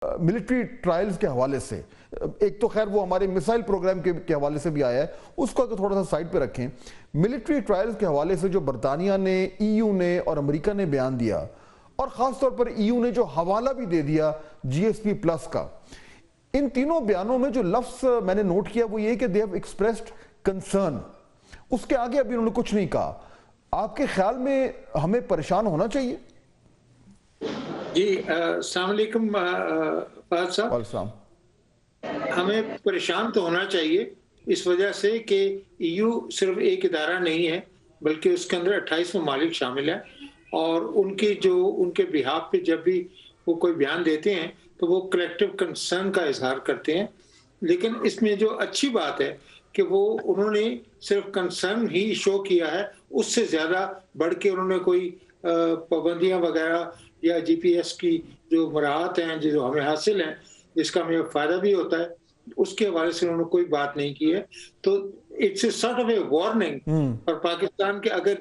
Military trials के हवाले से, एक तो खैर वो हमारे मिसाइल प्रोग्राम के हवाले से भी आया है, उसको अगर थोड़ा सा साइड पे रखें, मिलिट्री ट्रायल्स के हवाले से जो बरतानिया ने, ईयू ने और अमेरिका ने बयान दिया, और ख़ास तौर पर ईयू ने जो हवाला भी दे दिया जीएसपी प्लस का, इन तीनों बयानों में जो लफ्ज़ मैंने नोट किया वो ये कि दे हैव एक्सप्रेस्ड कंसर्न, उसके आगे अभी उन्होंने कुछ नहीं कहा। आपके ख्याल में हमें परेशान होना चाहिए? जी, अस्सलाम वालेकुम फहद साहब। हमें परेशान तो होना चाहिए इस वजह से कि ईयू सिर्फ एक इदारा नहीं है, बल्कि उसके अंदर 28 ममालिक शामिल हैं, और उनके बिहाफ पे जब भी वो कोई बयान देते हैं तो वो कलेक्टिव कंसर्न का इजहार करते हैं। लेकिन इसमें जो अच्छी बात है कि उन्होंने सिर्फ कंसर्न ही शो किया है, उससे ज़्यादा बढ़ के उन्होंने कोई पाबंदियां वगैरह या जीपीएस की जो मराहत हैं जो हमें हासिल हैं, जिसका हमें फ़ायदा भी होता है, उसके हवाले से उन्होंने कोई बात नहीं की है। तो it's a sort of A warning और पाकिस्तान के अगर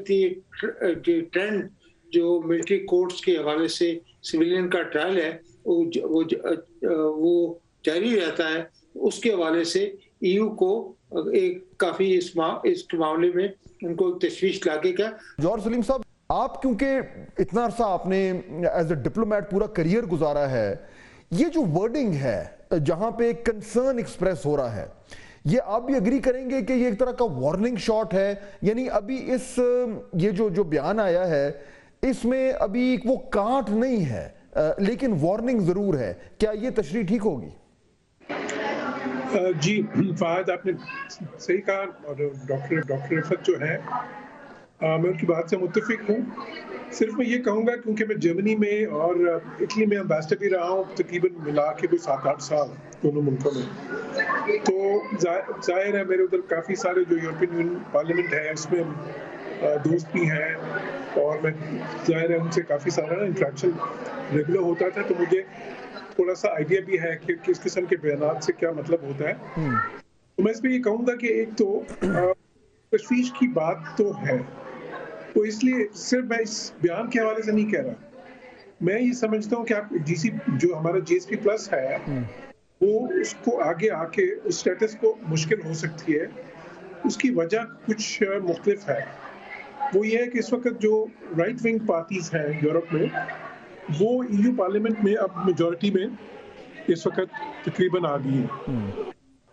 ट्रेंड जो मिलिट्री कोर्ट्स के हवाले से सिविलियन का ट्रायल है वो जारी रहता है, उसके हवाले से ईयू को एक काफी इस मामले में उनको तशवीश लागेगा। जौहर सलीम साहब, आप क्योंकि इतना अरसा आपने एज ए डिप्लोमेट पूरा करियर गुजारा है, ये जो वर्डिंग है जहां पे कंसर्न एक्सप्रेस हो रहा है, ये आप भी एग्री करेंगे कि ये एक तरह का वार्निंग शॉट है? यानी अभी ये जो बयान आया है इसमें अभी वो काट नहीं है, लेकिन वार्निंग जरूर है। क्या ये तशरीह ठीक होगी? जी फहद, आपने सही कहा, और डॉक्टर रिफत जो है मैं उनकी बात से मुत्तफिक हूँ। सिर्फ मैं ये कहूँगा, क्योंकि मैं जर्मनी में और इटली में एम्बेसडर भी रहा हूँ तकरीबन मिला के कोई 7-8 साल दोनों मुल्कों में, तो जाहिर है मेरे उधर काफ़ी सारे जो यूरोपियन यूनियन पार्लियामेंट है उसमें दोस्त भी हैं, और मैं जाहिर है उनसे काफ़ी सारा इंट्रैक्शन रेगुलर होता था, तो मुझे थोड़ा सा आइडिया भी है कि किस किस्म के बयानात से क्या मतलब होता है। तो मैं इसमें ये कहूँगा कि एक तो तशवीश की बात तो है, तो इसलिए सिर्फ मैं इस बयान के हवाले से नहीं कह रहा, मैं ये समझता हूँ कि आप जीसी जो हमारा जीएसपी प्लस है वो उसको आगे आके उस स्टेटस को मुश्किल हो सकती है। उसकी वजह कुछ मुख्तलिफ है। वो ये है कि इस वक्त जो राइट विंग पार्टीज हैं यूरोप में, वो ईयू पार्लियामेंट में अब मेजॉरिटी में इस वक्त तकरीबन आ गई है।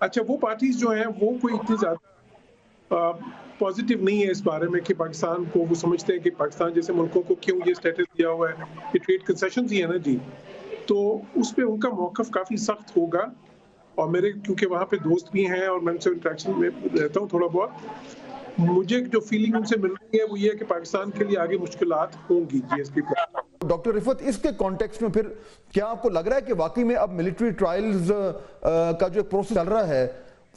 अच्छा, वो पार्टीज जो हैं वो कोई इतनी ज़्यादा पॉजिटिव नहीं है इस बारे में कि पाकिस्तान को, वो समझते हैं कि पाकिस्तान जैसे मुल्कों को क्यों ये स्टेटस दिया हुआ है, ये ट्रेड कंसेशंस ही है ना जी, तो उस पर उनका मौक़िफ़ काफ़ी सख्त होगा। और मेरे क्योंकि वहाँ पे दोस्त भी हैं और मैं उनसे इंटरेक्शन में रहता हूँ थोड़ा बहुत, मुझे जो फीलिंग उनसे मिल रही है वो ये है कि पाकिस्तान के लिए आगे मुश्किलात होंगी जीएसपी पर। डॉक्टर रिफत, इसके कॉन्टेक्स्ट में फिर क्या आपको लग रहा है कि वाकई में अब मिलिट्री ट्रायल्स का जो प्रोसेस चल रहा है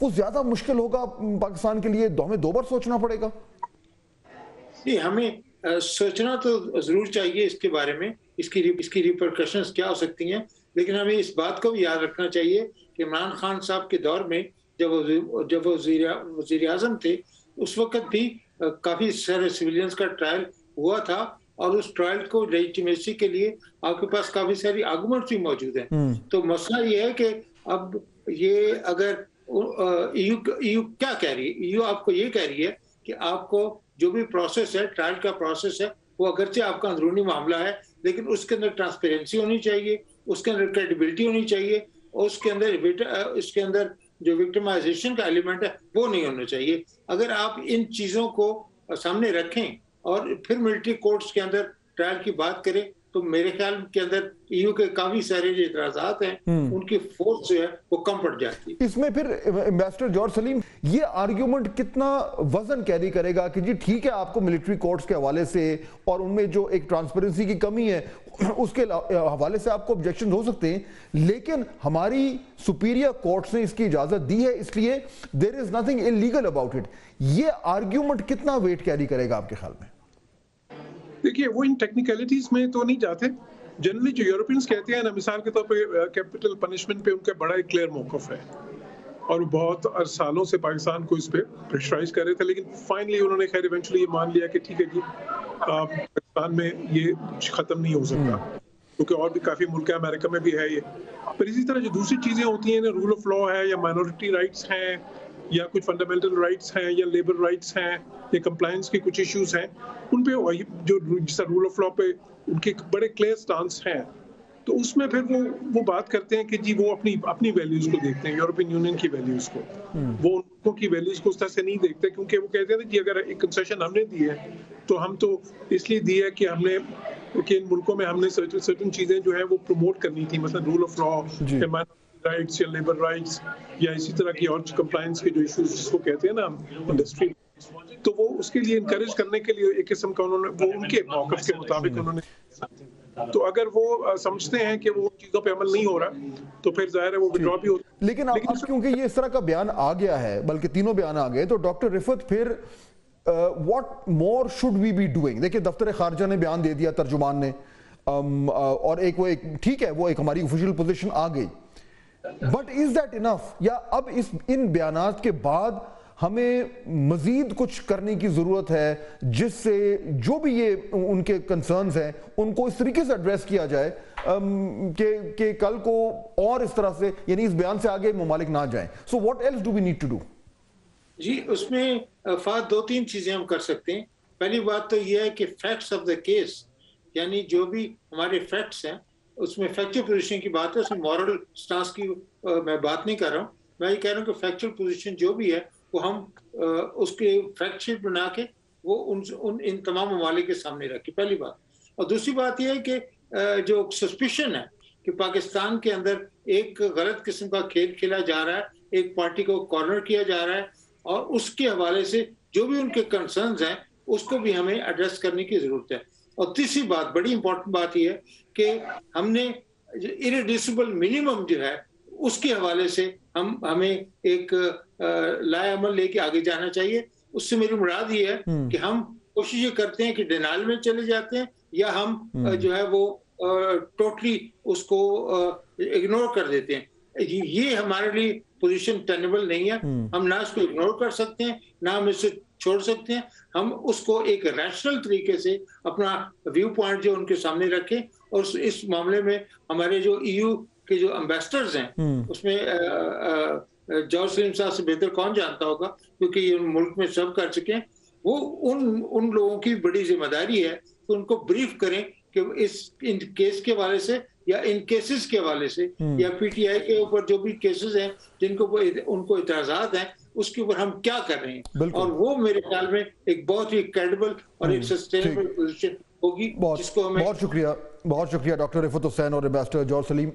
वो ज्यादा मुश्किल होगा पाकिस्तान के लिए, हमें 2 बार सोचना पड़ेगा? जी, हमें सोचना तो जरूर चाहिए इसके बारे में, इसकी रिपरकशंस क्या हो सकती हैं, लेकिन हमें इस बात को भी याद रखना चाहिए कि इमरान खान साहब के दौर में जब वो वज़ीर आज़म थे, उस वक्त भी काफी सारे सिविलियंस का ट्रायल हुआ था, और उस ट्रायल को लेजिटिमेसी के लिए आपके पास काफी सारी आर्गुमेंट्स भी मौजूद हैं। तो मसला ये है कि अब ये अगर ईयू क्या कह रही है, ईयू आपको ये कह रही है कि आपको जो भी प्रोसेस है, ट्रायल का प्रोसेस है, वो अगरचे आपका अंदरूनी मामला है, लेकिन उसके अंदर ट्रांसपेरेंसी होनी चाहिए, उसके अंदर क्रेडिबिलिटी होनी चाहिए, और उसके अंदर जो विक्टिमाइजेशन का एलिमेंट है वो नहीं होना चाहिए। अगर आप इन चीजों को सामने रखें और फिर मिलिट्री कोर्ट्स के अंदर ट्रायल की बात करें, तो मेरे ख्याल के अंदर ईयू के काफी सारे जो इतराजात हैं उनकी फोर्स जो है वो कम पड़ जाती है। इसमें फिर एम्बेसडर जौहर सलीम, ये आर्ग्यूमेंट कितना वजन कैरी करेगा कि जी ठीक है आपको मिलिट्री कोर्ट्स के हवाले से और उनमें जो एक ट्रांसपेरेंसी की कमी है उसके हवाले से आपको ऑब्जेक्शन हो सकते हैं, लेकिन हमारी सुपीरियर कोर्ट्स ने इसकी इजाजत दी है, इसलिए there is nothing illegal about it, ये आर्ग्यूमेंट कितना वेट कैरी करेगा आपके ख्याल में? देखिए, वो इन टेक्निकलिटीज में तो नहीं जाते। जनरली जो यूरोपियंस कहते हैं ना, मिसाल के तौर पे कैपिटल पनिशमेंट पे उनका बड़ा एक क्लियर मौक़िफ़ है, और बहुत सालों से पाकिस्तान को इस पे प्रेशराइज कर रहे थे, लेकिन फाइनली उन्होंने खैर इवेंचुअली ये मान लिया कि ठीक है जी, पाकिस्तान में ये ख़त्म नहीं हो सकता। क्योंकि और भी काफ़ी मुल्क है, अमेरिका में भी है ये। पर इसी तरह जो दूसरी चीज़ें होती हैं, रूल ऑफ लॉ है या माइनॉरिटी राइट्स हैं या कुछ फंडामेंटल राइट्स हैं या लेबर राइट्स हैं या कंप्लायंस के कुछ इश्यूज हैं, उन पे जो जैसा रूल ऑफ लॉ पे उनके बड़े क्लियर स्टांस हैं, तो उसमें फिर वो बात करते हैं कि जी वो अपनी वैल्यूज को देखते हैं, यूरोपियन यूनियन की वैल्यूज को। वो उनको की वैल्यूज को उस तरह से नहीं देखते, क्योंकि वो कहते हैं कि अगर एक कंसेशन हमने दी है तो हम तो इसलिए दी है कि इन मुल्कों में हमने सर्टेन चीजें जो है वो प्रमोट करनी थी, मतलब रूल ऑफ लॉ, राइट्स या लेबर राइट्स या इसी तरह की और कंप्लायंस के जो इश्यूज जिसको कहते हैं ना इंडस्ट्री, तो वो उसके लिए इनकरेज करने के लिए एक किस्म का उन्होंने वो उनके मौक़िफ़ के मुताबिक उन्होंने, तो अगर वो समझते हैं कि वो चीजों पे अमल नहीं हो रहा तो फिर जाहिर है वो विड्रॉ भी होता है। लेकिन अब क्योंकि ये इस तरह का बयान आ गया है, बल्कि तीनों बयान आ गए, तो डॉक्टर रिफत फिर what more should we be doing? देखिए दफ्तर खारजा ने बयान दे दिया, तर्जुमान ने, और एक ठीक है, वो एक हमारी ऑफिशियल पोजीशन आ गई, बट इज दैट इनफ? या अब इन बयानात के बाद हमें मजीद कुछ करने की जरूरत है जिससे जो भी ये उनके कंसर्न्स हैं उनको इस तरीके से एड्रेस किया जाए कि कल को और इस तरह से, यानी इस बयान से आगे ममालिक ना जाएं? So what else do we need to do? जी, उसमें फात दो तीन चीजें हम कर सकते हैं। पहली बात तो यह है कि फैक्ट्स ऑफ द केस, यानी जो भी हमारे फैक्ट्स हैं उसमें फैक्चुअल पोजीशन की बात है, उसमें मॉरल स्टांस की मैं बात नहीं कर रहा हूँ। मैं ये कह रहा हूँ कि फैक्चुअल पोजीशन जो भी है वो हम उसके फैक्ट शीट बना के वो इन तमाम ममालिक के सामने रखें, पहली बात। और दूसरी बात यह है कि जो सस्पिशन है कि पाकिस्तान के अंदर एक गलत किस्म का खेल खेला जा रहा है, एक पार्टी को कॉर्नर किया जा रहा है, और उसके हवाले से जो भी उनके कंसर्न्स हैं उसको भी हमें एड्रेस करने की जरूरत है। और तीसरी बात, बड़ी इंपॉर्टेंट बात यह है कि हमने इरिड्यूसिबल मिनिमम जो है उसके हवाले से हमें एक लाएअमल लेके आगे जाना चाहिए। उससे मेरी मुराद ये है कि हम कोशिश ये करते हैं कि डिनाइल में चले जाते हैं या हम जो है वो टोटली उसको इग्नोर कर देते हैं। ये हमारे लिए पोजीशन टेनेबल नहीं है। हम ना इसको इग्नोर कर सकते हैं ना हम इसे छोड़ सकते हैं। हम उसको एक रैशनल तरीके से अपना व्यू पॉइंट जो उनके सामने रखें, और इस मामले में हमारे जो EU के जो एम्बेसडर्स हैं उसमें जॉर्ज सलीम साहब से बेहतर कौन जानता होगा, क्योंकि ये मुल्क में सब कर चुके हैं। वो उन लोगों की बड़ी जिम्मेदारी है कि उनको ब्रीफ करें कि इन केस के हवाले से या इन केसेस के हवाले से या PTI के ऊपर जो भी केसेस हैं जिनको उनको इतराजात हैं उसके ऊपर हम क्या कर रहे हैं। और वो मेरे ख्याल में एक बहुत ही क्रेडिबल और एक सस्टेनेबल पोजीशन होगी, जिसको हमें। बहुत शुक्रिया डॉक्टर रिफत हुसैन और एम्बेसडर जॉर्ज सलीम।